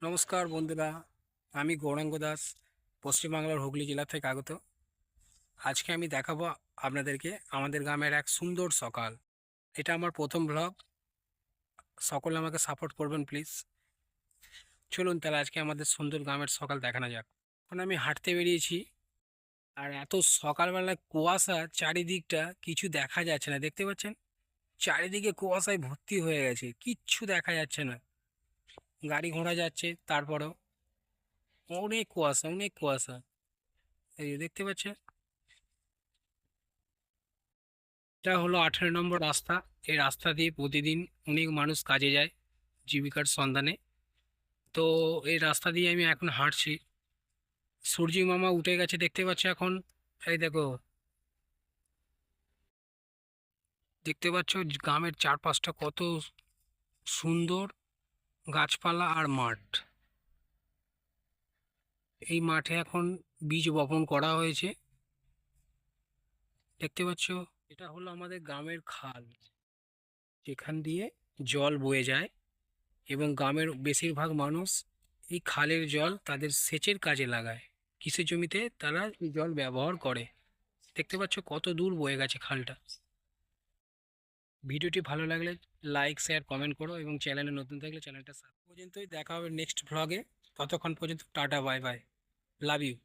নমস্কার বন্ধুরা, আমি গৌরাঙ্গ দাস, পশ্চিমবাংলার হুগলি জেলা থেকে আগত। আজকে আমি দেখাবো আপনাদেরকে আমাদের গ্রামের এক সুন্দর সকাল। এটা আমার প্রথম ব্লগ। সকলে আমাকে সাপোর্ট করবেন প্লিজ। চলুন তাহলে আজকে আমাদের সুন্দর গ্রামের সকাল দেখানো যাক। এখন আমি হাঁটতে বেরিয়েছি, আর এত সকালবেলায় কুয়াশা, চারিদিকটা কিছু দেখা যাচ্ছে না। দেখতে পাচ্ছেন, চারিদিকে কুয়াশায় ভর্তি হয়ে গেছে, কিচ্ছু দেখা যাচ্ছে না। গাড়ি ঘোড়া যাচ্ছে, তারপরেও অনেক কুয়াশা, অনেক কুয়াশা। এই যে দেখতে পাচ্ছেন, এটা হলো 18 নম্বর রাস্তা। এই রাস্তা দিয়ে প্রতিদিন অনেক মানুষ কাজে যায় জীবিকার সন্ধানে। তো এই রাস্তা দিয়ে আমি এখন হাঁটছি। সূর্য মামা উঠে গেছে, দেখতে পাচ্ছ এখন। এই দেখো, দেখতে পাচ্ছ গ্রামের চারপাশটা কত সুন্দর, গাছপালা আর মাঠ। এই মাঠে এখন বীজ বপন করা হয়েছে, দেখতে পাচ্ছ। এটা হলো আমাদের গ্রামের খাল, যেখান দিয়ে জল বয়ে যায়, এবং গ্রামের বেশিরভাগ মানুষ এই খালের জল তাদের সেচের কাজে লাগায়। কৃষি জমিতে তারা এই জল ব্যবহার করে। দেখতে পাচ্ছ কত দূর বয়ে গেছে খালটা। ভিডিওটি ভালো লাগলে লাইক, শেয়ার, কমেন্ট করো, এবং চ্যানেলে নতুন থাকলে চ্যানেলটা সাবস্ক্রাইব। পর্যন্তই দেখা হবে নেক্সট ভ্লগে। ততক্ষণ পর্যন্ত টাটা, বাই বাই, লাভ ইউ।